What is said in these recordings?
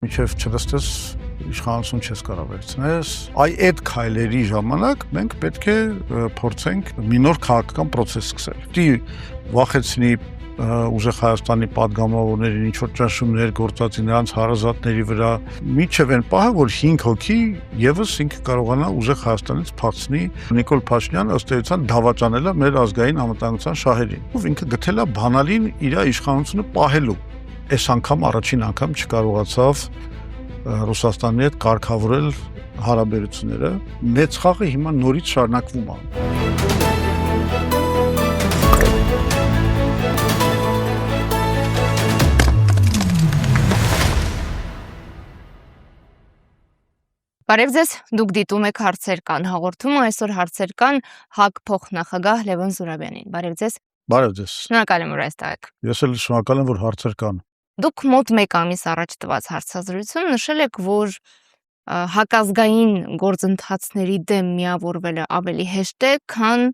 Մինչև չլստես իշխանություն չես կարող վերցնես, այդ քայլերի ժամանակ մենք պետք է փորձենք մի նոր քաղաքական process սկսել։ Դի վախեցնի ուժեղ Հայաստանի падգամավորներին ինչ-որ ճնշումներ գործածի նրանց հարազատների վրա, մինչև այն պահը, որ 5 հոգի եւս ինքը կարողանա ուժեղ Հայաստանից փախցնի Նիկոլ Փաշինյանը ըստ էության դավաճանել է մեր ազգային անվտանգության շահերին։ Ով ինքը գտել է բանալին իր իշխանությունը պահելու։ Այս անգամ առաջին անգամ չկարողացավ Ռուսաստանի հետ կարգավորել հարաբերությունները։ Մեծ խաղը հիմա նորից շարունակվում է։ Բարև ձեզ, դուք դիտում եք հարցեր կան հաղորդումը, այսօր հարցեր կան ՀԱԿ փոխնախագահ Լևոն Զուրաբյանին։ Բարև ձեզ։ Բարև ձեզ։ Շնորհակալ եմ, որ այստեղ եք։ Ես էլ շնորհակալ եմ, որ հարցեր կան։ Դուք մոտ 1 ամիս առաջ տված հարցազրույցում նշել եք, որ հակազգային գործընթացների դեմ միավորվելը ավելի հեշտ է, քան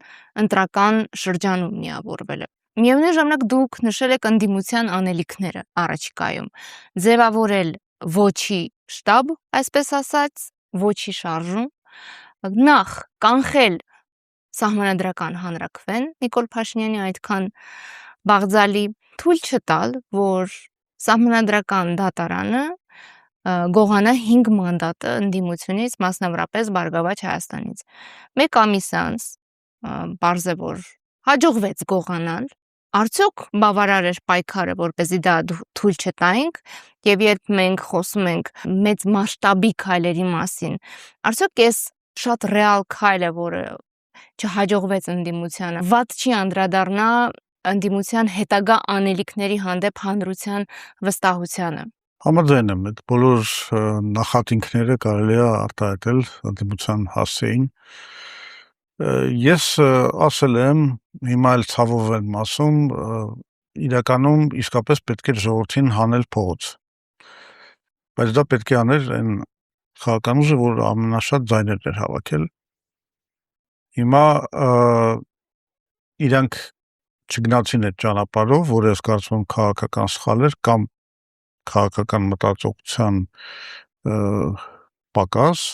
ընտրական շրջանում միավորվելը։ Միևնույն ժամանակ դուք նշել եք ընդդիմության անելիքները առաջիկայում։ Ձևավորել ոչի շտաբ, այսպես ասած, ոչի շարժում, նախ կանխել սահմանադրական հանրաքվեն Նիկոլ Փաշինյանի այդքան բաղձալի, թույլ չտալ, որ սահմանադրական դատարանը գողանա 5 մանդատը ընդդիմությունից, մասնավորապես Բարգավաճ Հայաստանից։ 1 ամիս անց պարզ է, որ հաջողվեց գողանալ։ Արդյոք բավարար էր պայքարը, որպեսզի դա թույլ չտայինք, եւ երբ մենք խոսում ենք մեծ մասշտաբի քայլերի մասին, արդյոք այս շատ ռեալ քայլը, որը չհաջողվեց ընդդիմությանը, վատ չի անդրադառնա ընդդիմության հետագա անելիքների հանդեպ հանրության վստահությանը։ Համաձայն եմ, այդ բոլոր նախատինքները կարելի է արտահայտել ընդդիմության հասցեին։ Ես ասել եմ, հիմա էլ ցավով եմ ասում, իրականում իսկապես պետք է ժողովրդին հանել փողոց։ Բայց դա պետք է աներ այն քաղաքական ուժը, որ ամենաշատ ձայներն էր հավաքել։ Հիմա իրանք չգնացին այդ ճանապարհով, որը ես կարծում եմ քաղաքական սխալ էր կամ քաղաքական մտածողության պակաս,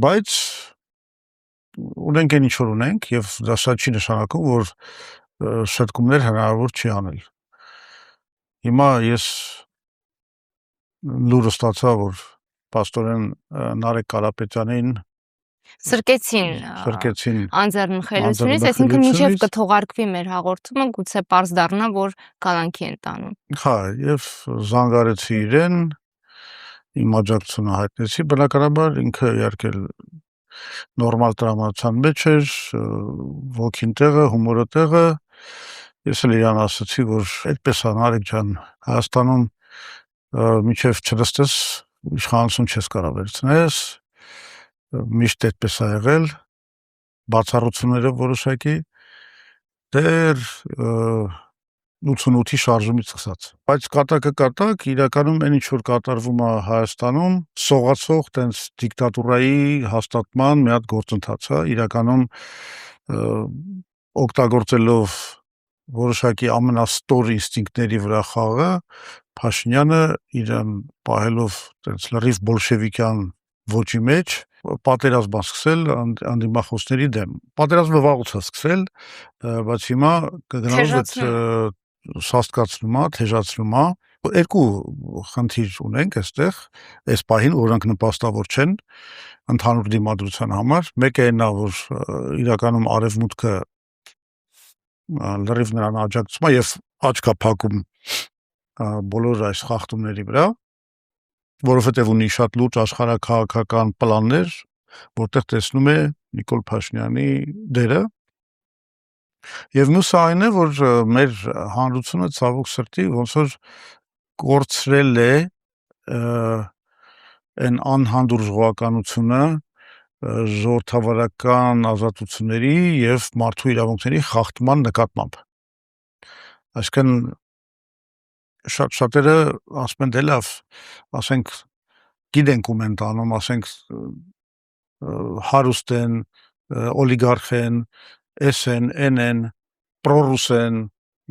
բայց ունենք այն ինչ որ ունենք եւ դա շատ չի նշանակում, որ շտկումներ հնարավոր չի անել։ Հիմա ես լուրը ստացա, որ պաստորեն Նարեկ Կարապետյանին սրկեցին անձեռնխելությունից, այսինքն մինչև կթողարկվի մեր հաղորդումը, գուցե պարզ դառնա, որ կալանքի են տանում։ Հա, եւ զանգարեցի իրեն, իմ աջակցությունը հայտնեցի, բնականաբար ինքը իհարկե նորմալ տրամադրության մեջ էր, ոգին տեղը, հումորը տեղը, ես էլ իրան ասացի, որ այդպես է Նարեկ ջան, Հայաստանում մինչև չլստես իշխանություն չես կարող վերցնես, միշտ այդպես է եղել, բացառությունները որոշակի, դեռ 88-ի շարժումից սկսած։ Բայց կատակ, իրականում այն ինչ որ կատարվում է Հայաստանում, սողացող տենց դիկտատուրայի հաստատման մի հատ գործընթաց է, իրականում օգտագործելով որոշակի ամենաստոր ինստինկտների վրա խաղը, Փաշինյանը իրան պահելով տենց լրիվ բոլշևիկյան ոճի մեջ, պատերազմ սկսել անդիմախոսների դեմ։ Պատերազմը վաղուց է սկսել, բայց հիմա կգնալով այդ սաստկացնում է, թեժացնում է։ Երկու խնդիր ունենք այստեղ, այս պահին, որոնք նպաստավոր չեն ընդհանուր դիմադրության համար։ Մեկը այն է, որ իրականում արևմուտքը լրիվ նրան աջակցում է եւ աչք է փակում բոլոր այս խախտումների վրա, որովհետեւ ունի շատ լուրջ աշխարհաքաղաքական պլաններ, որտեղ տեսնում է Նիկոլ Փաշինյանի դերը։ Եվ մյուսը այն է, որ մեր հանրությունը ցավոք սրտի ոնց որ կորցրել է այն անհանդուրժողականությունը ժողովրդավարական ազատությունների եւ մարդու իրավունքների խախտման նկատմամբ։ Այսինքն շատերը ասում են դե լավ, ասենք գիտենք ում են տանում, ասենք հարուստ են, օլիգարխ են, էս են, են, պրոռուս են,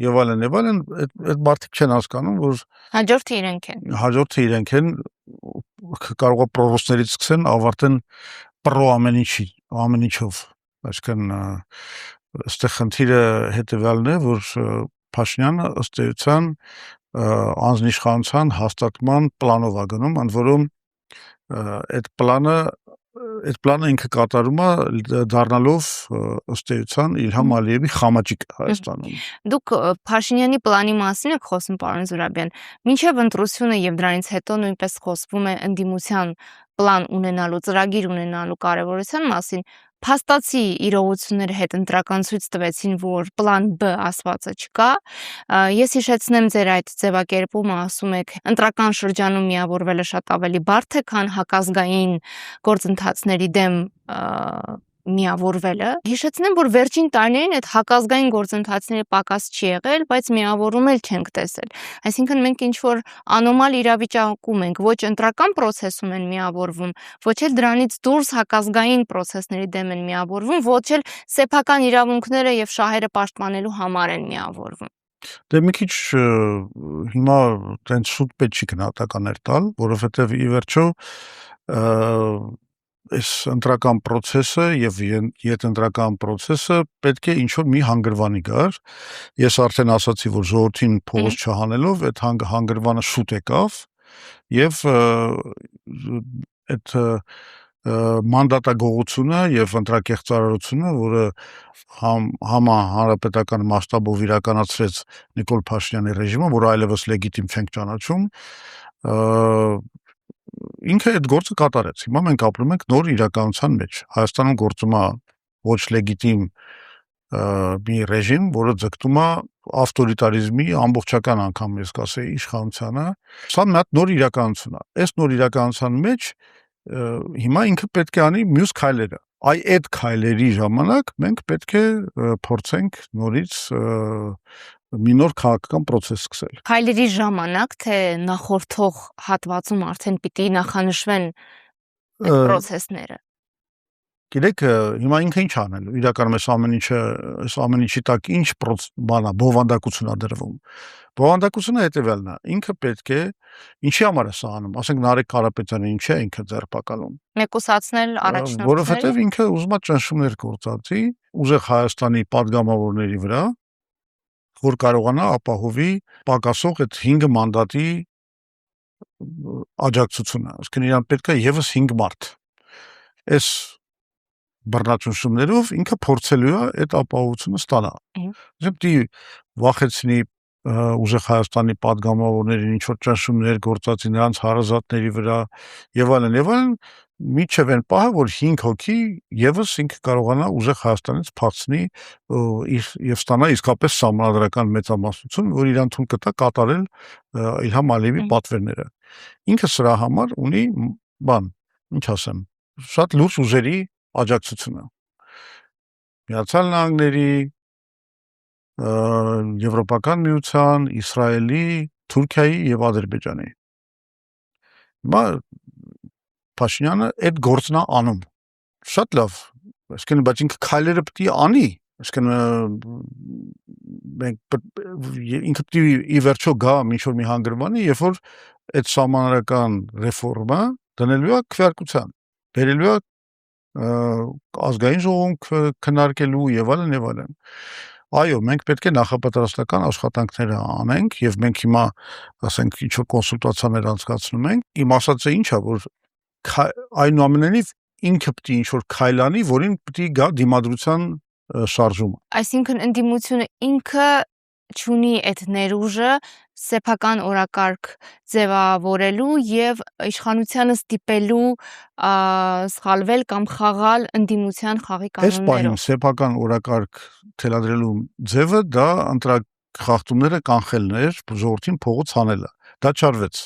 եւ այլն, այդ մարդիկ չեն հասկանում, որ հաջորդը իրենք են կարող է պրոռոսներից սկսեն ավարտեն պրո ամեն ինչով, այսինքն այստեղ խնդիրը հետեւյալն է, որ Փաշինյանը ըստ էության անձնիշխանության հաստատման պլանով է գնում, ընդ որում այդ պլանը ինքը կատարում է դառնալով ըստ էության Իլհամ Ալիևի խամաճիկ Հայաստանում։ Դուք Փաշինյանի պլանի մասին եք խոսում, պարոն Զուրաբյան, մինչև ընտրությունը եւ դրանից հետո նույնպես խոսվում է ընդդիմության պլան ունենալու, ծրագիր ունենալու կարևորության մասին, փաստացի իրողությունները հետ ընտրական ցույց տվեցին, որ պլան B ասվածը չկա։ Ես հիշեցնեմ ձեր այդ ձևակերպումը, ասում եք, ընտրական շրջանում միավորվելը շատ ավելի բարդ է, քան հակազգային գործընթացների դեմ միավորվելը։ Հիշեցնեմ, որ վերջին տարիներին այդ հակազգային գործընթացների պակաս չի եղել, բայց միավորում էլ չենք տեսել։ Այսինքն մենք ինչ-որ անոմալ իրավիճակում ենք, ոչ ընտրական process-ում են միավորվում, ոչ էլ դրանից դուրս հակազգային process-ների դեմ են միավորվում, ոչ էլ սեփական իրավունքները եւ շահերը պաշտպանելու համար են միավորվում։ Դե մի քիչ հիմա տենց շուտ պետք չի գնահատականներ տալ, որովհետեւ ի վերջո այս ընտրական process-ը եւ յետընտրական process-ը պետք է ինչ-որ մի հանգրվանի գար։ Ես արդեն ասացի, որ ժողովրդին փողոց չհանելով այդ հանգրվանը շուտ եկավ եւ այդ մանդատագողությունը եւ ընտրակեղծարարությունը, որը հանրապետական մասշտաբով իրականացրեց Նիկոլ Փաշինյանի ռեժիմը, որը այլևս լեգիտիմ չենք ճանաչում, ինքը այդ գործը կատարեց։ Հիմա մենք ապրում ենք նոր իրականության մեջ։ Հայաստանում գործում է ոչ լեգիտիմ մի ռեժիմ, որը ձգտում է ավտորիտարիզմի ամբողջական անգամ ես կասեի իշխանությանը։ Սա մի հատ նոր իրականություն է։ Այս նոր իրականության մեջ հիմա ինքը պետք է անի մյուս քայլերը։ Այդ քայլերի ժամանակ մենք պետք է փորձենք նորից մի նոր քաղաքական process սկսել։ Քայլերի ժամանակ, թե նախորդող հատվածում արդեն պիտի նախանշվեն այդ process-ները։ Գիտեք, հիմա ինքը ինչ անելու, իրականում այս ամեն ինչի տակ ինչ բան է, բովանդակություն է դրվում։ Բովանդակությունը հետեւյալն է, ինքը պետք է ինչի համար է սա անում, ասենք Նարեկ Կարապետյանը ինչ է ինքը ձեռբակալում։ Մեկուսացնել առաջնորդները։ Որովհետեւ ինքը ուզում է ճնշումներ գործածի ուժեղ Հայաստանի падգամավորների վրա, որ կարողանա ապահովի պակասող այդ 5 մանդատի աջակցությունը։ Այսինքն իրան պետք է եւս 5 մարդ։ Այս բռնաճնշումներով ինքը փորձելու է այդ ապահովությունը ստանալ։ Դեպի վախեցնի ուժեղ Հայաստանի падգամավորներին ինչ որ ճնշումներ գործածի նրանց հարազատների վրա եւ այլն, միջև այն պահը, որ 5 հոգի եւս ինքը կարողանա ուժեղ Հայաստանից փախցնի եւ ստանա իսկապես սահմանադրական մեծամասնություն, որ իրան թույլ կտա կատարել Իլհամ Ալիևի պատվերները։ Ինքը սրա համար ունի բան, ինչ ասեմ, շատ լուրջ ուժերի աջակցությունը։ Միացյալ Նահանգների, Եվրոպական միության, Իսրայելի, Թուրքիայի եւ Ադրբեջանի։ Հիմա Փաշինյանը այդ գործն է անում։ Շատ լավ, այսինքն բայց ինքը քայլերը պետք է անի, այսինքն մենք ինքը պետք է ի վերջո գա ինչ-որ մի հանգրվանի, երբ որ այդ սահմանադրական ռեֆորմը դնելու է քվեարկության, բերելու է ազգային ժողովում քննարկելու եւ այլն։ Այո, մենք պետք է նախապատրաստական աշխատանքներ անենք եւ մենք հիմա, ասենք, ինչ-որ կոնսուլտացիաներ անցկացնում ենք։ Իմ ասածը ինչ է, որ այնուամենայնիվ ինքը պետք է ինչ-որ քայլ անի, որին պետք է գա դիմադրության շարժումը։ Այսինքն ընդդիմությունը ինքը չունի այդ ներուժը սեփական օրակարգ ձևավորելու եւ իշխանությանը ստիպելու սխալվել կամ խաղալ ընդդիմության խաղի կանոններով։ Այս բանը սեփական օրակարգ թելադրելու ձևը դա ընտրախախտումները կանխելն էր, ժողովրդին փողոց հանելը։ Դա չարվեց։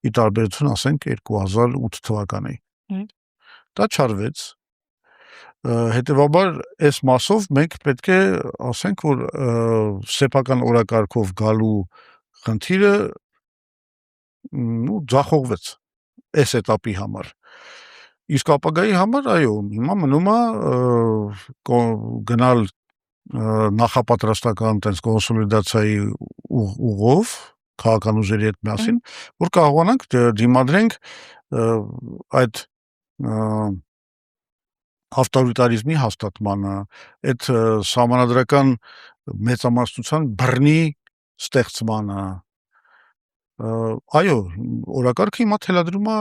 Ի տարբերություն, ասենք, 2008 թվականի։ Դա չարվեց։ Հետևաբար այս մասով մենք պետք է ասենք, որ սեփական օրակարգով գալու խնդիրը ձախողվեց այս этаպի համար։ Իսկ ապագայի համար, այո, հիմա մնում է գնալ նախապատրաստական տես կոնսոլիդացիայի ուղով քաղաքական ուժերի հետ միասին, որ կարողանանք դիմադրենք այդ ավտորիտարիզմի հաստատմանը, այդ սահմանադրական մեծամասնության բռնի ստեղծմանը։ Այո, օրակարգը հիմա թելադրում է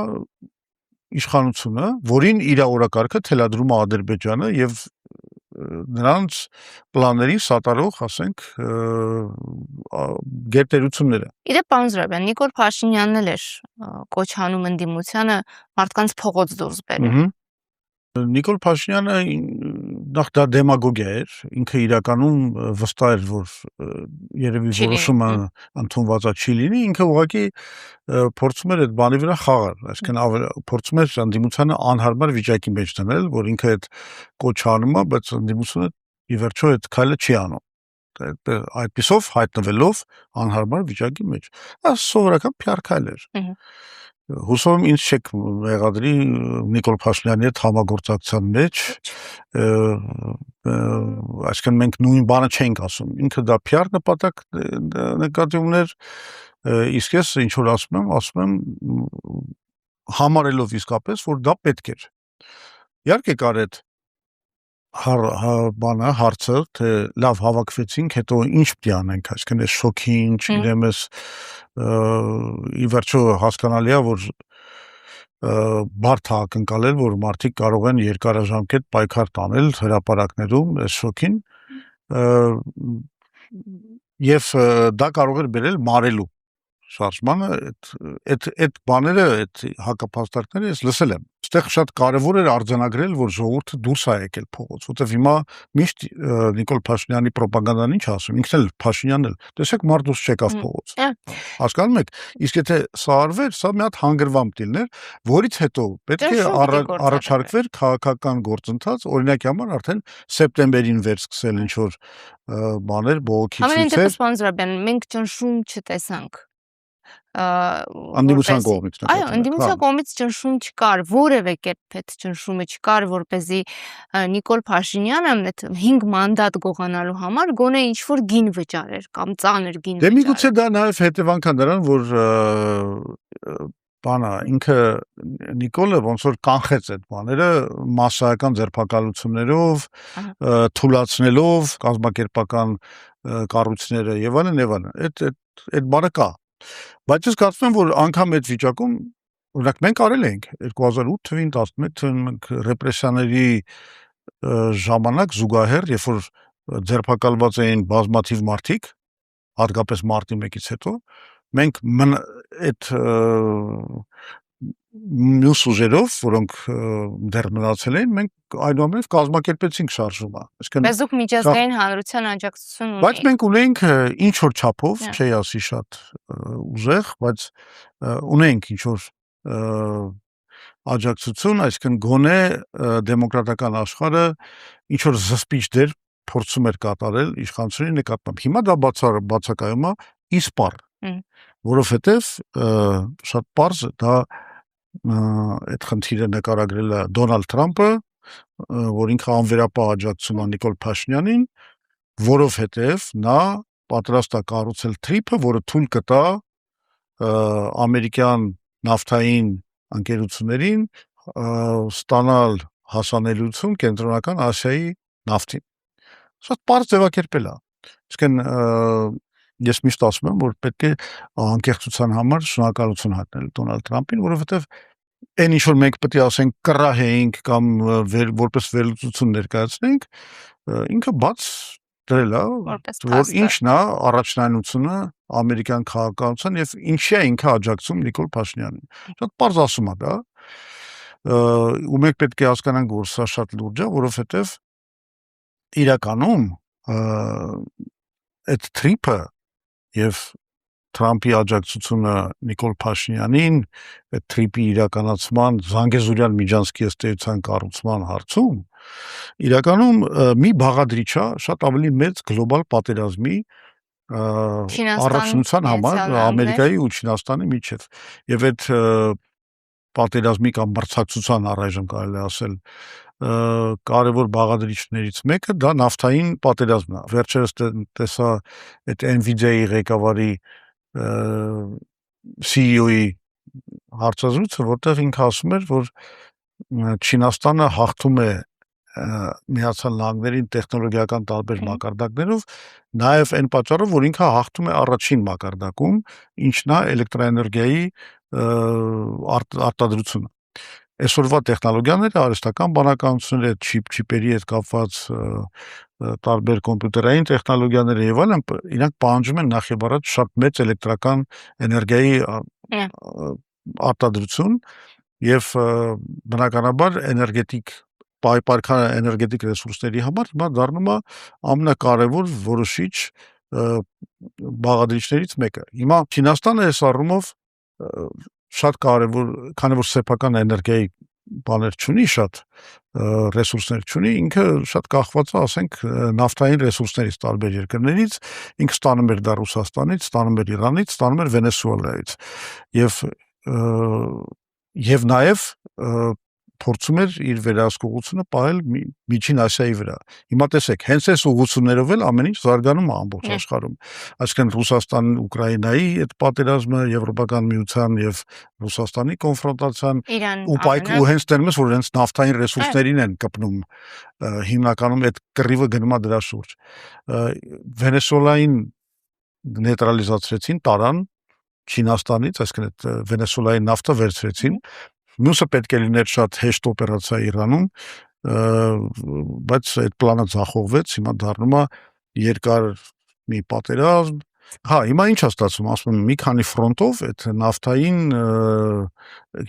իշխանությունը, որին իր օրակարգը թելադրում է Ադրբեջանը եւ նրանց պլանների սատարող, ասենք, գերտերությունները։ Իդեպ, պարոն Զուրաբյան, Նիկոլ Փաշինյանն էլ էր կոչ անում ընդդիմությանը մարդկանց փողոց դուրս բերել։ Նիկոլ Փաշինյանը նախ դա դեմագոգիա էր, ինքը իրականում վստահ էր, որ երևի որոշումը ընդունված է չի լինի, ինքը ուղղակի փորձում էր այդ բանի վրա խաղալ, այսինքն փորձում էր ընդդիմությանը անհարմար վիճակի մեջ դնել, որ ինքը այդ կոչ անում է, բայց ընդդիմությունը ի վերջո այդ քայլը չի անում։ Այդպիսով հայտնվելով անհարմար վիճակի մեջ։ Դա սովորական PR քայլ էր։ Հուսով եմ ինձ չեք մեղադրի Նիկոլ Փաշինյանի հետ համագործակցության մեջ, այսինքն մենք նույն բանը չենք ասում, ինքը դա PR նպատակ նկատի ուներ, իսկ ես ինչ որ ասում եմ համարելով իսկապես, որ դա պետք էր։ Իհարկե կար այդ հարցը, թե լավ հավաքվեցինք, հետո ինչ պիտի անենք, այսինքն այս շոքին, չգիտեմ, ի վերջո հասկանալի է, որ բարդ է ակնկալել, որ մարդիկ կարող են երկարաժամկետ պայքար տանել հրապարակներում այս շոքին, եւ դա կարող էր բերել մարելու շարժմանը, այդ բաները, այդ հակապաստարկները ես լսել եմ։ Այստեղ շատ կարևոր էր արձանագրել, որ ժողովուրդը դուրս է եկել փողոց, որտեղ հիմա միշտ Նիկոլ Փաշինյանի ռոպագանդան ինչ ասում, ինքն էլ Փաշինյանն էլ, տեսեք մարդ դուրս չեկավ փողոց։ Հասկանում եք, իսկ եթե սա արվեր, սա մի հատ հանգրվան դիլներ, որից հետո պետք է առաջարկվեր քաղաքական գործընթաց, օրինակի համար արդեն սեպտեմբերին վերսկսել ինչ որ բաներ, բողոքի ցույցեր։ Ամեն դեպս, պարոն Զուրաբյան, մենք ճնշում չտեսանք։ Անդիմության կողմից։ Այո, անդիմության կողմից ճնշում չկար, որևէ կերպ այդ ճնշումը չկար, որպեսզի Նիկոլ Փաշինյանը այդ 5 մանդատ գողանալու համար գոնե ինչ-որ գին վճարեր կամ ծանր գին վճարեր։ Դե միգուցե դա նաև հետևանք է նրան, որ բանը ինքը Նիկոլը ոնց որ կանխեց այդ բաները մասսայական ձերբակալություններով, թուլացնելով կազմակերպական կառույցները եւ այլն, այդ բանը կա։ Բայց ես կարծում եմ, որ անգամ այդ վիճակում, օրինակ մենք արել ենք 2008 թվին, 11 թվին մենք ռեպրեսիաների ժամանակ զուգահեռ, երբ որ ձերբակալված էին բազմաթիվ մարդիկ, հատկապես մարտի 1-ից հետո, մենք այդ մյուս ուժերով, որոնք դեռ մնացել էին, մենք այնուամենայնիվ կազմակերպեցինք շարժումը։ Բայց դուք միջազգային հանրության աջակցություն ունեիք։ Բայց մենք ունեինք ինչ որ չափով, չի ասի շատ ուժեղ, բայց ունեինք ինչ որ աջակցություն, այսինքն գոնե դեմոկրատական աշխարհը ինչ որ զսպիչ դեր փորձում էր կատարել իշխանությունների նկատմամբ։ Հիմա դա բացակայում է իսպառ, որովհետև շատ պարզ դա այդ խնդիրը նկարագրել է Դոնալդ Թրամփը, որ ինքը անվերապահ աջակցում է Նիկոլ Փաշինյանին, որովհետև նա պատրաստ է կառուցել թրիփը, որը թույլ կտա ամերիկյան նավթային ընկերություններին ստանալ հասանելիություն Կենտրոնական Ասիայի նավթին։ Շատ պարզ ձևակերպել է։ Իսկն ես միշտ ասում եմ, որ պետք է անկեղծության համար շնորհակալություն հայտնել Դոնալդ Թրամփին, որովհետև այն ինչ որ մենք պետք է ասենք կռահեինք կամ որպես վերլուծություն ներկայացնենք, ինքը բաց դրել է, որ ինչն է առաջնայնությունը ամերիկյան քաղաքականության եւ ինչի է ինքը աջակցում Նիկոլ Փաշինյանին։ Շատ պարզ ասում է դա։ Ու մենք պետք է հասկանանք, որ սա շատ լուրջ է, որովհետև իրականում այդ թրիփը եւ Թրամփի աջակցությունը Նիկոլ Փաշինյանին այդ թրիփի իրականացման Զանգեզուրյան միջանցքի ըստ էության կառուցման հարցում իրականում մի բաղադրիչ է շատ ավելի մեծ գլոբալ պատերազմի առաջնության համար Ամերիկայի ու Չինաստանի միջև եւ այդ պատերազմի կամ մրցակցության առայժմ կարելի ասել կարևոր բաղադրիչներից մեկը դա նավթային պատերազմն է։ Վերջերս տեսա այդ Nvidia-ի ղեկավարի CEO-ի հարցազրույցը, որտեղ ինքը ասում էր, որ Չինաստանը հաղթում է Միացյալ Նահանգներին տեխնոլոգիական տարբեր մակարդակներով, նաև այն պատճառով, որ ինքը հաղթում է առաջին մակարդակում, ինչն է էլեկտրաէներգիայի արտադրությունը։ Այսօրվա տեխնոլոգիաները, արհեստական բանականությունները, չիպերի հետ կապված տարբեր կոմպյուտերային տեխնոլոգիաները եւ այլն, իրանք պահանջում են նախ եւ առաջ շատ մեծ էլեկտրական էներգիայի արտադրություն եւ բնականաբար էներգետիկ պայքարը էներգետիկ ռեսուրսների համար հիմա դառնում է ամենակարևոր որոշիչ բաղադրիչներից մեկը։ Հիմա Չինաստանը այս առումով շատ կարևոր, քանի որ սեփական էներգիայի բաներ չունի, շատ ռեսուրսներ չունի, ինքը շատ կախված է, ասենք, նավթային ռեսուրսներից տարբեր երկրներից, ինքը ստանում էր դա Ռուսաստանից, ստանում էր Իրանից, ստանում էր Վենեսուելայից եւ նաեւ փորձում էր իր վերահսկողությունը պահել Միջին Ասիայի վրա։ Հիմա տեսեք, հենց այս ուղղություններով էլ ամեն ինչ զարգանում է ամբողջ աշխարհում։ Այսինքն Ռուսաստան, Ուկրաինայի այդ պատերազմը, Եվրոպական միության եւ Ռուսաստանի կոնֆրոնտացիան ու հենց դերմես, որ հենց նավթային ռեսուրսներին են կպնում, հիմնականում այդ կռիվը գնում է դրա շուրջ։ Վենեսուելային նեյտրալիզացրեցին, տարան Չինաստանից, այսինքն այդ Վենեսուելայի նավթը վերցրեցին։ Մյուսը պետք է լիներ շատ հեշտ օպերացիա Իրանում, բայց այդ պլանը ձախողվեց, հիմա դառնում է երկար մի պատերազմ։ Հա, հիմա ինչ է ստացվում, ասում եմ, մի քանի ֆրոնտով այդ նավթային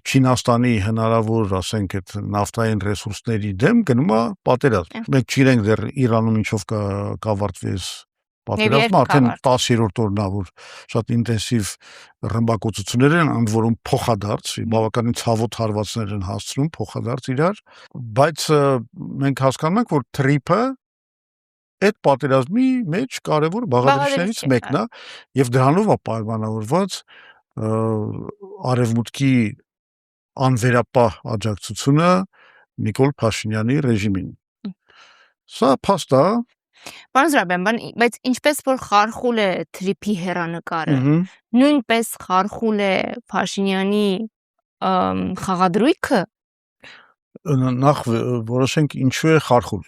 Չինաստանի հնարավոր, ասենք, այդ նավթային ռեսուրսների դեմ գնում է պատերազմ։ Մենք չիրենք դեռ Իրանում ինչով կավարտվի պատերազմը, արդեն 10-րդ օրն է, որ շատ ինտենսիվ ռմբակոծություններ են, ընդ որում փոխադարձ, բավականին ցավոտ հարվածներ են հասցնում փոխադարձ իրար, բայց մենք հասկանում ենք, որ թրիփը այդ պատերազմի մեջ կարևոր բաղադրիչներից մեկն է եւ դրանով է պայմանավորված արևմուտքի անվերապահ աջակցությունը Նիկոլ Փաշինյանի ռեժիմին։ Սա փաստ է։ Պարոն Զուրաբյան, բայց ինչպես որ խարխուլ է թրիփի հեռանկարը, նույնպես խարխուլ է Փաշինյանի խաղադրույքը։ Նախ որոշենք ինչու է խարխուլ։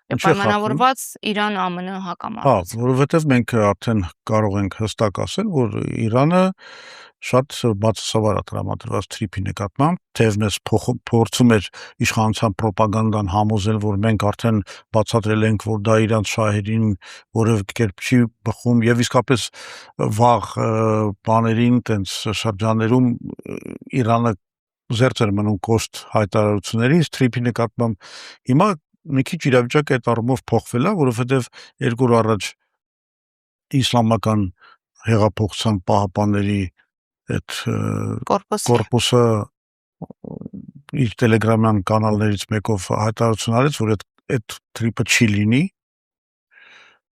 Պայմանավորված Իրան-ԱՄՆ հակամարտից։ Հա, որովհետև մենք արդեն կարող ենք հստակ ասել, որ Իրանը շատ բացասաբար է տրամադրված թրիփի նկատմամբ, թեև փորձում էր իշխանության պրոպագանդան համոզել, որ մենք արդեն բացատրել ենք, որ դա իրանց շահերին որևէ կերպ չի բխում եւ իսկապես վաղ բաներին, տենց շրջաններում Իրանը զերծ էր մնում կոշտ հայտարարություններից թրիփի նկատմամբ։ Հիմա մի քիչ իրավիճակը այդ առումով փոխվել է, որովհետև 2 օր առաջ իսլամական հեղափոխության պահապանների այդ կորպուսը իր տելեգրամյան կանալներից մեկով հայտարարություն արեց, որ այդ թրիփը չի լինի,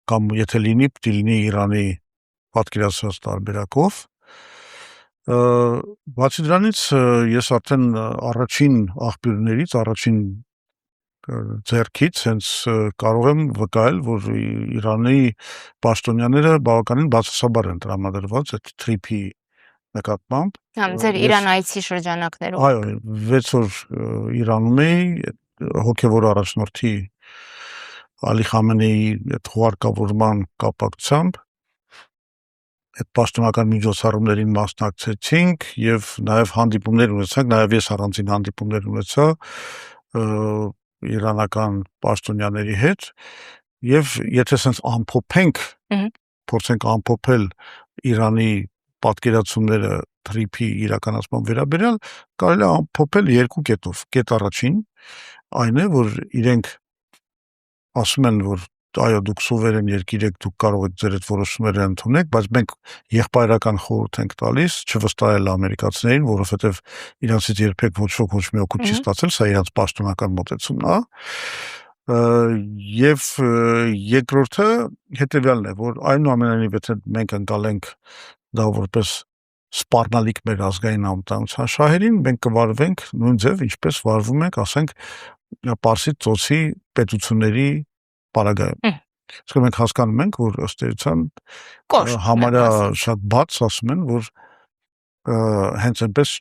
կամ եթե լինի, պետք է լինի Իրանի պատկերացրած տարբերակով։ Բացի դրանից ես արդեն առաջին աղբյուրներից, առաջին ձեռքից հենց կարող եմ վկայել, որ Իրանի պաշտոնյաները բավականին բացասաբար են տրամադրված այդ թրիփի նկատմամբ։ Ձեր Իրան այցի շրջանակներում։ Այո, 6 օր Իրանում էի, հոգևոր առաջնորդի Ալի Խամենեի այդ հուարկավորման կապակցությամբ այդ պաշտոնական միջոցառումներին մասնակցեցինք եւ նաեւ հանդիպումներ ունեցանք, նաեւ ես առանձին հանդիպումներ ունեցա իրանական պաշտոնյաների հետ եւ եթե sense ամփոփենք, փորձենք ամփոփել Իրանի պատկերացումները թրիփի իրականացման վերաբերյալ, կարելի է ամփոփել 2 կետով։ Կետ առաջին այն է, որ իրենք ասում են, որ այո, դուք սուվերեն երկիր եք, դուք կարող եք ձեր այդ որոշումները ընդունեք, բայց մենք եղբայրական խորհուրդ ենք տալիս չվստահել ամերիկացիներին, որովհետև իրանցից երբեք ոչ ոք ոչ մի օգուտ չի ստացել, սա իրանց պաշտոնական մոտեցումն է։ Եվ երկրորդը հետևյալն է, որ այնուամենայնիվ եթե մենք ընկալենք դա որպես սպառնալիք մեր ազգային անվտանգության շահերին, մենք կվարվենք նույն ձև, ինչպես վարվում ենք, ասենք, Պարսից ծոցի պետությունների պարագայում։ Իսկ մենք հասկանում ենք, որ ըստ էության համարյա շատ բաց ասում են, որ հենց այնպես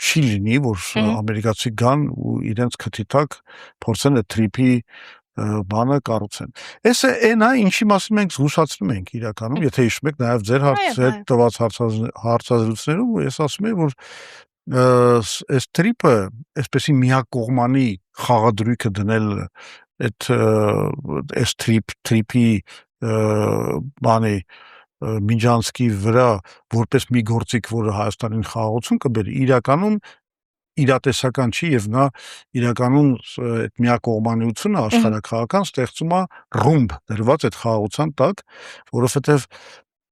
չի լինի, որ ամերիկացի գան ու իրենց քթի տակ փորձեն այդ թրիփի բանը կառուցեն։ Էս է այն է, ինչի մասին մենք զգուշացնում ենք իրականում, եթե հիշում եք նաև ձեր տված հարցազրույցներում, ես ասում եմ, որ այս թրիփը, այսպեսի միակողմանի խաղադրույքը դնել այս թրիփի բանի Միջանցքի վրա որպես մի գործիք, որը Հայաստանին խաղաղություն կբերի, իրականում իրատեսական չի եւ նա իրականում այդ միակողմանիությունը աշխարհաքաղաքական ստեղծում է ռումբ դրված այդ խաղաղության տակ, որովհետեւ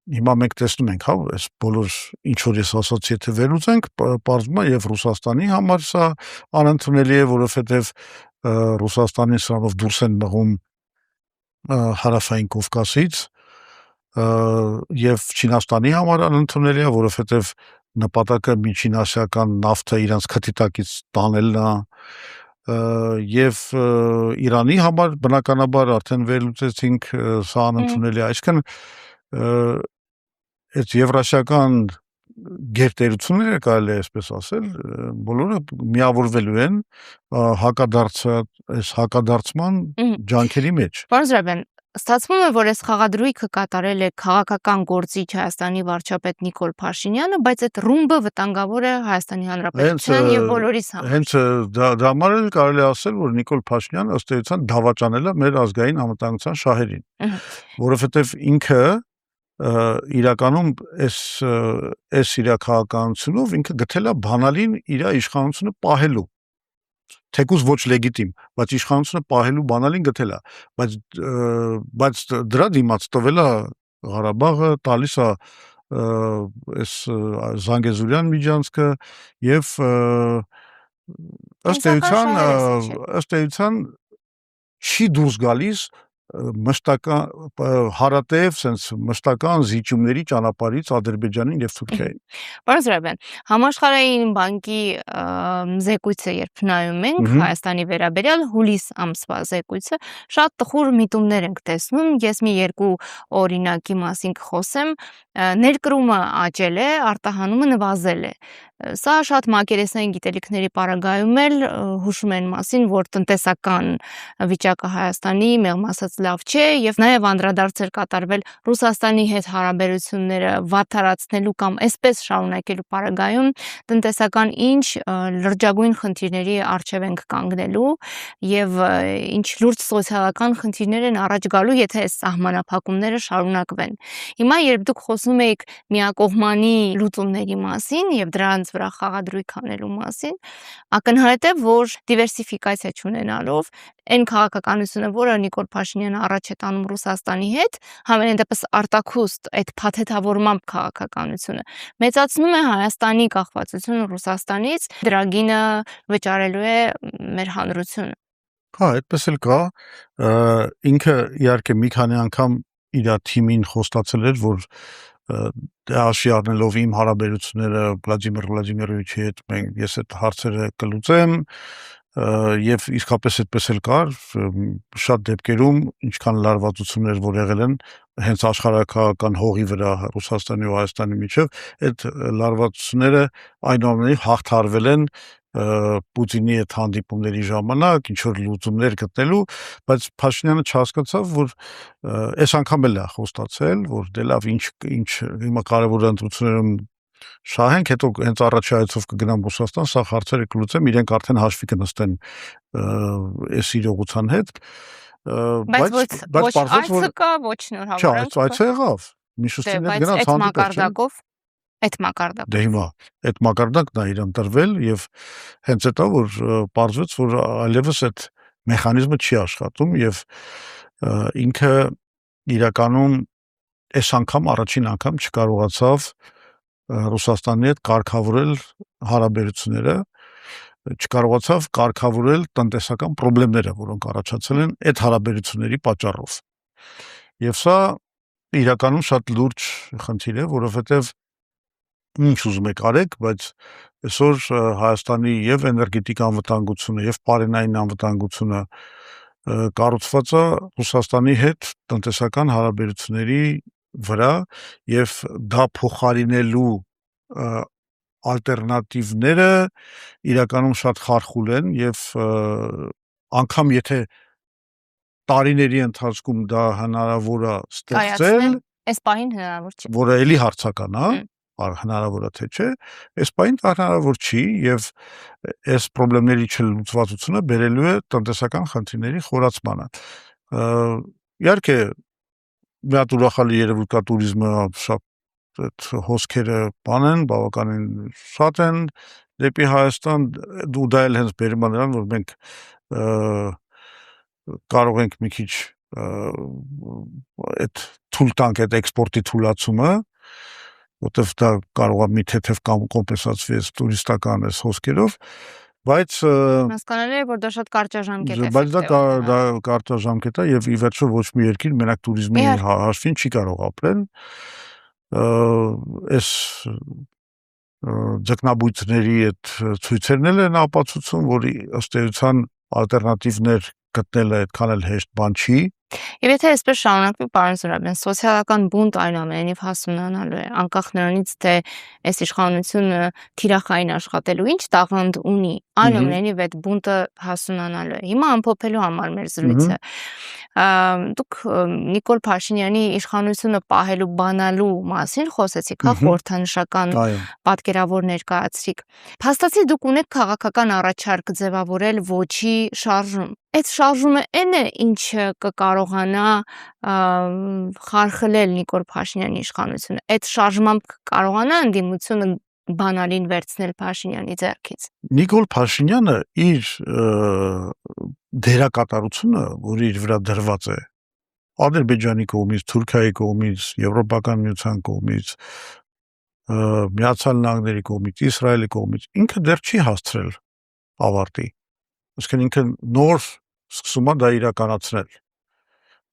հիմա մենք տեսնում ենք, հա, այս բոլոր ինչ որ ես ասացի, եթե վերուցենք, պարզվում է եւ Ռուսաստանի համար սա անընդունելի է, որովհետեւ Ռուսաստանի սրանով դուրս են մղում հարավային Կովկասից եւ Չինաստանի համար անընդունելի է, որովհետեւ նպատակը միջինասիական նավթը իրանց քթի տակից տանելն է եւ Իրանի համար բնականաբար արդեն վերլուծեցինք սա անընդունելի է, այսինքն այդ եվրասիական գերտերությունները կարելի է այսպես ասել, բոլորը միավորվելու են հակադարձման ջանքերի մեջ։ Պարոն Զուրաբյան, ստացվում է, որ այս խաղադրույքը կատարել է քաղաքական գործիչ Հայաստանի վարչապետ Նիկոլ Փաշինյանը, բայց այդ ռումբը վտանգավոր է Հայաստանի Հանրապետության եւ բոլորիս համար։ Հենց դա համար էլ կարելի է ասել, որ Նիկոլ Փաշինյանը ըստ էության դավաճանել է մեր ազգային անվտանգության շահերին, որովհետեւ ինքը իրականում այս իր քաղաքականությունով ինքը գտել է բանալին իր իշխանությունը պահելու, թեկուզ ոչ լեգիտիմ, բայց իշխանությունը պահելու բանալին գտել է, բայց դրա դիմաց տվել է Ղարաբաղը, տալիս է այս Զանգեզուրյան միջանցքը եւ ըստ էության չի դուրս գալիս մշտական հարատև sense մշտական զիջումների ճանապարհից Ադրբեջանին եւ Թուրքիային։ Պարոն Զուրաբյան, Համաշխարհային բանկի զեկույցը երբ նայում ենք Հայաստանի վերաբերյալ հուլիս ամսվա զեկույցը, շատ տխուր միտումներ ենք տեսնում, ես մի երկու օրինակի մասին կխոսեմ, ներկրումը աճել է, արտահանումը նվազել է։ Սա շատ մակերեսային գիտելիքների պարագայում էլ հուշում են մասին, որ տնտեսական վիճակը Հայաստանի մեղմ ասած լավ չէ եւ նաեւ անդրադարձեր կատարվել Ռուսաստանի հետ հարաբերությունները վատթարացնելու կամ այսպես շարունակելու պարագայում տնտեսական ինչ լրջագույն խնդիրների առջև ենք կանգնելու եւ ինչ լուրջ սոցիալական խնդիրներ են առաջ գալու, եթե այս սահմանափակումները շարունակվեն։ Հիմա երբ դուք խոսում եք միակողմանի լուծումների մասին եւ դրանց վրա խաղադրույք անելու մասին, ակնհայտ է, որ դիվերսիֆիկացիա չունենալով այն քաղաքականությունը, որը Նիկոլ Փաշինյանը առաջ է տանում Ռուսաստանի հետ, համենայն դեպս արտաքուստ այդ փաթեթավորման քաղաքականությունը մեծացնում է Հայաստանի կախվածությունը Ռուսաստանից, դրա գինը վճարելու է մեր հանրությունը։ Հա, այդպես էլ կա, ինքը իհարկե մի քանի անգամ իր թիմին խոստացել էր, որ հաշվի առնելով իմ հարաբերությունները Վլադիմիր Վլադիմիրովիչի հետ, ես այդ հարցերը կլուծեմ եւ իսկապես այդպես էլ կար, շատ դեպքերում ինչքան լարվածություններ որ եղել են հենց աշխարհակաղակական հողի վրա Ռուսաստանի ու Հայաստանի միջև, այդ լարվածությունները այնուամենայնիվ հաղթարվել են Պուտինի հետ հանդիպումների ժամանակ ինչ որ լուծումներ գտնելու, բայց Փաշինյանը չհասկացավ, որ այս անգամ էլ է խոստացել, որ դե լավ ինչ հիմա կարևոր ընտրություններում շահենք, հետո հենց առաջի այցով կգնամ Ռուսաստան, սա հարցերը կլուծեմ, իրենք արդեն հաշվի կնստեն այս իրողության հետ, բայց ոչ այցը կա, ոչ շնորհավորանք։ Չէ, այցը եղավ, Միշուստին հետ գնաց հանդիպեց, այդ մակարդակով։ Դե հիմա այդ մակարդակն է իրան տրվել եւ հենց դա որ պարզվեց, որ այլևս այդ մեխանիզմը չի աշխատում եւ ինքը իրականում այս անգամ առաջին անգամ չկարողացավ Ռուսաստանի հետ կարգավորել հարաբերությունները, չկարողացավ կարգավորել տնտեսական խնդիրները, որոնք առաջացել են այդ հարաբերությունների պատճառով։ Եվ սա իրականում շատ լուրջ խնդիր է, որովհետեւ ինչ ուզում եք արեք, բայց այսօր Հայաստանի եւ էներգետիկ անվտանգությունը եւ պարենային անվտանգությունը կառուցված է Ռուսաստանի հետ տնտեսական հարաբերությունների վրա եւ դա փոխարինելու ալտերնատիվները իրականում շատ խարխուլ են եւ անգամ եթե տարիների ընթացքում դա հնարավոր է ստեղծել, այս պահին հնարավոր չի, որը էլի հարցական է, հնարավոր է թե չէ, այս պահին հնարավոր չի եւ այս խնդիրների չլուծվածությունը բերելու է տնտեսական խնդիրների խորացմանը։ Իհարկե մի հատ ուրախալի երևույթ կա туриզմը, շատ այդ հոսքերը բանեն, բավականին շատ են դեպի Հայաստան, դու դա էլ հենց բերում է նրան, որ մենք կարող ենք մի քիչ այդ թույլ տանք այդ էքսպորտի թույլացումը, որտեվ դա կարող է մի թեթև կոմպենսացվի այս տուրիստական այս հոսքերով, բայց հասկանալի է, որ դա շատ կարճաժամկետ է։ Բայց դա կարճաժամկետ է եւ ի վերջո ոչ մի երկիր մենակ туриզմի հաշվին չի կարող ապրել։ Այս ձկնաբույծների այդ ցույցերն են ապացուցում, որ ըստ էության ալտերնատիվներ գտնելը այդքան էլ հեշտ բան չի։ Եվ եթե այսպես շարունակվի, պարոն Զուրաբյան, սոցիալական բունտ այնուամենայնիվ հասունանալու է, անկախ նրանից, թե այս իշխանությունը թիրախային աշխատելու ինչ տաղանդ ունի, այնուամենայնիվ այդ բունտը հասունանալու է։ Հիմա ամփոփելու համար մեր զրույցը դուք Նիկոլ Փաշինյանի իշխանությունը պահելու բանալու մասին խոսեցիք, հա, խորհրդանշական պատկերավոր ներկայացրիք։ Փաստացի դուք ունեք քաղաքական առաջարկ ձևավորել ոչի շարժում։ Այդ շարժումը այն է, ինչը կկարողանա խարխլել Նիկոլ Փաշինյանի իշխանությունը։ Այդ շարժմամբ կկարողանա ընդդիմությունը բանալին վերցնել Փաշինյանի ձեռքից։ Նիկոլ Փաշինյանը իր դերակատարությունը, որ իր վրա դրված է Ադրբեջանի կողմից, Թուրքիայի կողմից, Եվրոպական միության կողմից, Միացյալ Նահանգների կողմից, Իսրայելի կողմից, ինքը դեռ չի հասցրել ավարտի։ Այսինքն ինքը նոր սկսում է դա իրականացնել։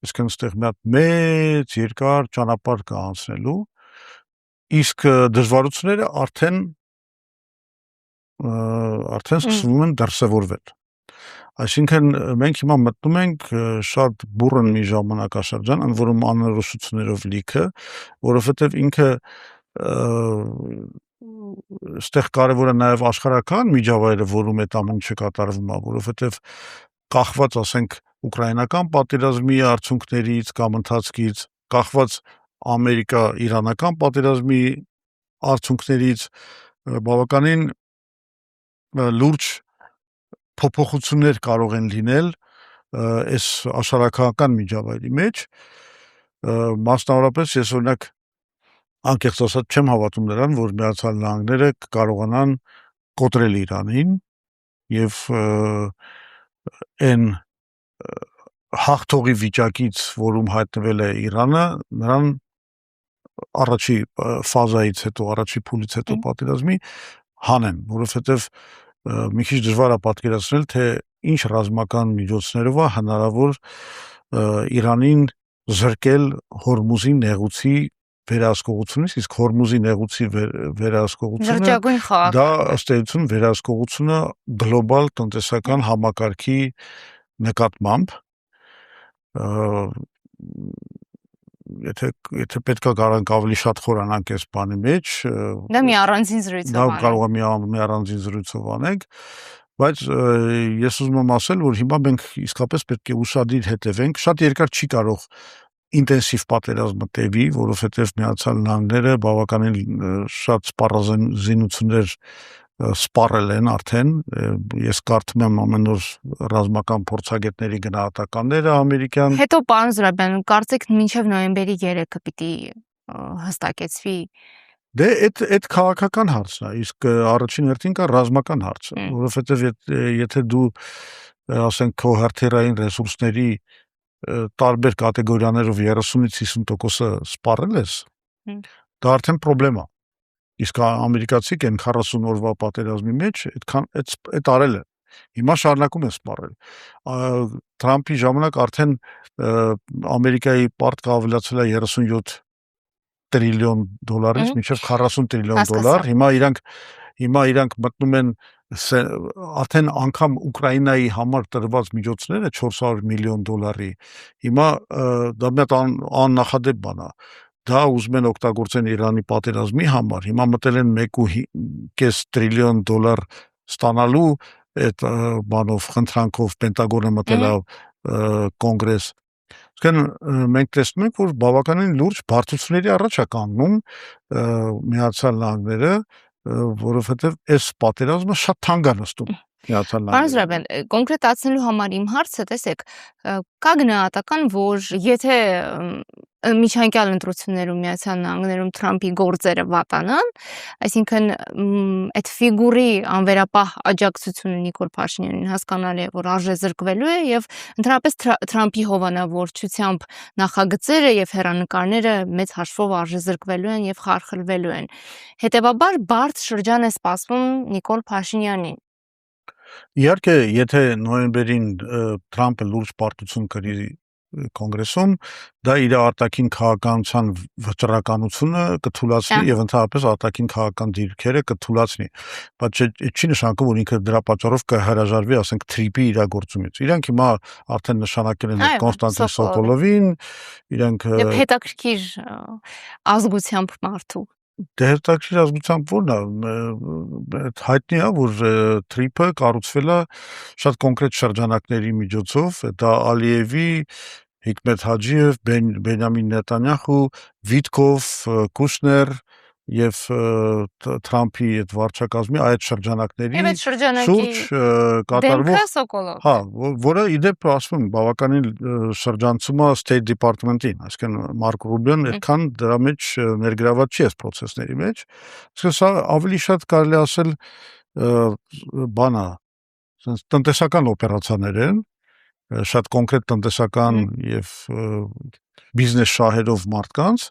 Այսինքն այստեղ մի հատ մեծ երկար ճանապարհ կա անցնելու, իսկ դժվարությունները արդեն սկսվում են դրսևորվել։ Այսինքն մենք հիմա մտնում ենք շատ բուռն մի ժամանակաշրջան, ընդ որում անորոշություններով լիքը, որովհետև ինքը այստեղ կարևոր է նաև աշխարհական միջավայրը, որում այդ ամենը կատարվում է, որովհետև կախված, ասենք, ուկրաինական պատերազմի արդյունքներից կամ ընթացքից, կախված ամերիկա-իրանական պատերազմի արդյունքներից բավականին լուրջ փոփոխություններ կարող են լինել այս աշխարհական միջավայրի մեջ, մասնավորապես ես օրինակ անկեղծ ասած չեմ հավատում նրան, որ Միացյալ Նահանգները կարողանան կոտրել Իրանին եւ այն հաղթողի վիճակից, որում հայտնվել է Իրանը, նրան առաջի ֆազայից հետո, առաջի փուլից հետո պատերազմի հանեն, որովհետև մի քիչ դժվար է պատկերացնել, թե ինչ ռազմական միջոցներով է հնարավոր Իրանին զրկել Հորմուզի նեղուցի վերահսկողությունից, իսկ Հորմուզի նեղուցի վերահսկողությունը դա ըստ էության վերահսկողությունը գլոբալ տնտեսական համակարգի նկատմամբ եթե պետք է կարանք ավելի շատ խորանանք այս բանի մեջ, դա մի առանձին զրույցով անենք։ Դա կարող է մի առանձին զրույցով անենք, բայց ես ուզում եմ ասել, որ հիմա մենք իսկապես պետք է ուշադիր հետևենք, շատ երկար չի կարող ինտենսիվ պատերազմը տևի, որովհետև Միացյալ Նահանգները բավականին շատ սպառազինություններ սպառել են արդեն, ես կարդում եմ ամեն օր ռազմական փորձագետների գնահատականները ամերիկյան։ Հետո պարոն Զուրաբյան, կարծեք մինչև նոյեմբերի 3-ը պիտի հստակեցվի։ Դե այդ քաղաքական հարցն է, իսկ առաջին հերթին կա ռազմական հարցը, որովհետև եթե դու ասենք քո հերթերային ռեսուրսների տարբեր կատեգորիաներով 30-ից 50%-ը սպառել ես, դա արդեն խնդրեմ է։ Իսկ ամերիկացիք են 40 օրվա պատերազմի մեջ այդ արել են։ Հիմա շարունակում են սպառել։ Թրամփի ժամանակ արդեն Ամերիկայի պարտքը ավելացել է 37 տրիլիոն դոլարից մինչև 40 տրիլիոն դոլար։ Հիմա իրանք մտնում են արդեն անգամ Ուկրաինայի համար տրված միջոցները 400 միլիոն դոլարի։ Հիմա դա մեծ աննախադեպ բան է։ Դա ուզում են օգտագործեն Իրանի պատերազմի համար։ Հիմա մտել են 1.5 տրիլիոն դոլար ստանալու այդ բանով խնդրանքով Պենտագոնը մտել է կոնգրես։ Մենք տեսնում ենք, որ բավականին լուրջ բարդությունների առաջ է կանգնում Միացյալ Նահանգները, որովհետև այս պատերազմը շատ թանկ է նստում Միացյալ Նահանգներին։ Պարոն Զուրաբյան, կոնկրետացնելու համար իմ հարցը, տեսեք, կա գնահատական, որ եթե միջանկյալ ընտրություններում Միացյալ Նահանգներում Թրամփի գործերը վատանան, այսինքն այդ ֆիգուրի անվերապահ աջակցությունը Նիկոլ Փաշինյանին հասկանալի է, որ արժե զրկվելու է եւ ընդհանրապես Թրամփի հովանավորչությամբ նախագծերը եւ հեռանկարները մեծ հաշվով արժե զրկվելու են եւ խարխլվելու են։ Հետեւաբար բարդ շրջան է սպասվում Նիկոլ Փաշինյանին։ Իհարկե, եթե նոյեմբերին Թրամփը լուրջ պարտություն կրի կոնգրեսում, դա իր արտաքին քաղաքականության վճռականությունը կթուլացնի եւ ընդհանրապես արտաքին քաղաքական դիրքերը կթուլացնի։ Բայց չի նշանակում, որ ինքը դրա պատճառով կհրաժարվի, ասենք, Թրիպի իրագործումից։ Իրանք հիմա արդեն նշանակել են Կոնստանտին Սոկոլովին, իրանք հետաքրքիր ազգությամբ մարդու Դե հետաքրքիր ազգությամբ որն է, հայտնի է, որ Թրիպը կառուցվել է շատ կոնկրետ շրջանակների միջոցով, դա Ալիևի, Հիկմետ Հաջիև, Բենյամին Նետանյախու, Վիտկով, Կուշներ եւ Թրամփի այդ վարչակազմի այդ շրջանակների շուրջ կատարվող, հա, որը իդեպ ասում բավականին շրջանցում է State Department-ին, այսինքն Մարկ Ռուբիոն այդքան դրա մեջ ներգրաված չի այս process-ների մեջ, իսկ սա ավելի շատ կարելի ասել բան է, տնտեսական օպերացիաներ են, շատ կոնկրետ տնտեսական եւ բիզնես շահերով մարդկանց,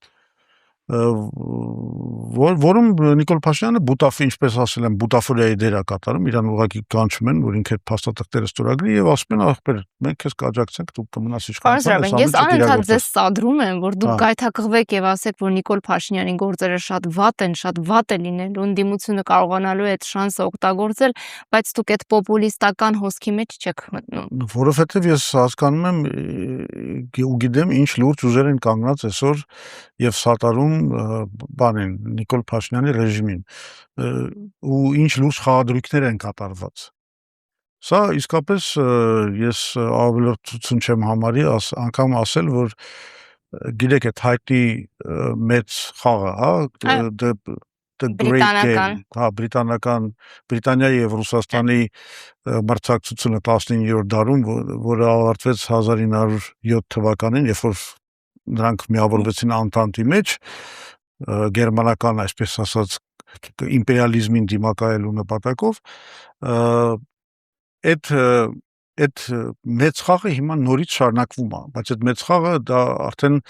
որում Նիկոլ Փաշինյանը ինչպես ասել են, բուտաֆորիայի դեր է կատարում, իրան ուղղակի կանչում են, որ ինքը փաստաթղթերը ստորագրի եւ ասում են, ախպեր, մենք քեզ կաջակցենք, դու կմնաս իշխանության, ես անընդհատ ձեզ սադրում եմ, որ դուք գայթակղվեք եւ ասեք, որ Նիկոլ Փաշինյանի գործերը շատ վատ է լինելու, ընդդիմությունը կարողանալու է այդ շանսը օգտագործել, բայց դուք այդ պոպուլիստական հոսքի մեջ չեք մտնում։ Որովհետեւ ես հասկանում եմ ու գիտեմ ինչ լուրջ ուժեր են կանգնած այսօր եւ սատարում բան են Նիկոլ Փաշինյանի ռեժիմին ու ինչ լուրջ խաղադրույքներ են կատարված։ Սա իսկապես ես ավելորդություն չեմ համարի անգամ ասել, որ գիտեք այդ հայտի մեծ խաղը, հա, the great game, հա, Բրիտանիայի եւ Ռուսաստանի մրցակցությունը 19-րդ դարում, որը ավարտվեց 1907 թվականին, երբ որ նրանք միավորվեցին Անտանտի մեջ, գերմանական, այսպես ասած, իմպերիալիզմին դիմակայելու նպատակով, այդ մեծ խաղը հիմա նորից շարունակվում է, բայց այդ մեծ խաղը դա արդեն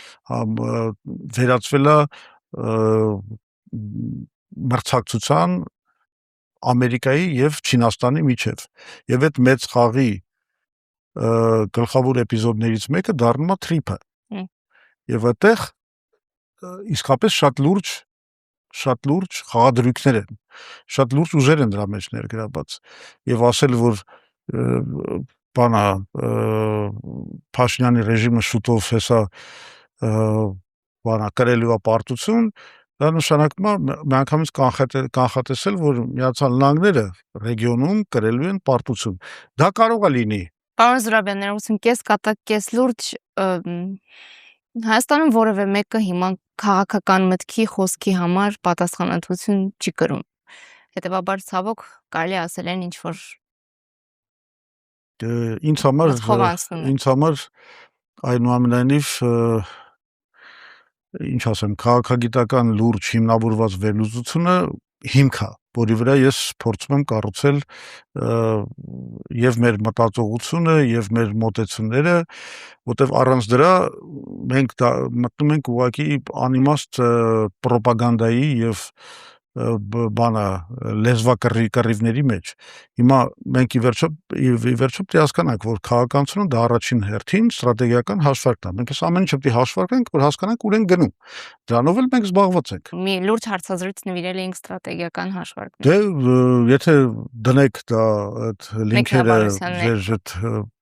վերածվել է մրցակցության Ամերիկայի եւ Չինաստանի միջև։ Եվ այդ մեծ խաղի գլխավոր էպիզոդներից մեկը դառնում է Թրիպը։ Եվ այդտեղ իսկապես շատ լուրջ խաղադրույքներ են, շատ լուրջ ուժեր են դրա մեջ ներգրաված։ Եվ ասել, որ բանա Փաշինյանի ռեժիմը շուտով հեսա բանա կրելու է պարտություն, դա նշանակում է միանգամից կանխատեսել, որ Միացյալ Նահանգները ռեգիոնում կրելու են պարտություն։ Դա կարող է լինի։ Պարոն Զուրաբյան, ներողություն, կես կատակ, կես լուրջ Հայաստանում որևէ մեկը հիմա քաղաքական մտքի խոսքի համար պատասխանատվություն չի կրում։ Հետևաբար ցավոք կարելի ասել են ինչ որ ինձ համար այնուամենայնիվ ինչ ասեմ, քաղաքագիտական լուրջ հիմնավորված վերլուծությունը հիմք է, որի վրա ես փորձում եմ կառուցել եւ մեր մտածողությունը եւ մեր մոտեցումները, որտեւ առանց դրա մենք մտնում ենք ուղղակի անիմաստ պրոպագանդայի եւ բանը լեզվակռիվների մեջ։ Հիմա մենք ի վերջո պետք է հասկանանք, որ քաղաքականությունը դա առաջին հերթին ստրատեգիական հաշվարկն է։ Մենք այս ամեն ինչը պետք է հաշվարկենք, որ հասկանանք ուր ենք գնում։ Դրանով էլ մենք զբաղված ենք։ Մի լուրջ հարցազրույց նվիրել էինք ստրատեգիական հաշվարկներին։ Դե եթե դնեք դա այդ լինքերը ձեր այդ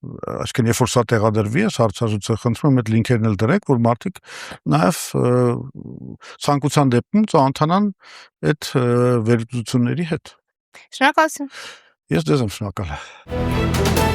այսինքն երբ որ սա տեղադրվի, այս հարցազրույցը խնդրում եմ այդ լինքերն էլ դրեք, որ մարդիկ նաև ցանկության դեպքում ծանոթանան այդ վերլուծությունների հետ։ Շնորհակալություն։ Ես ձեզ եմ շնորհակալ։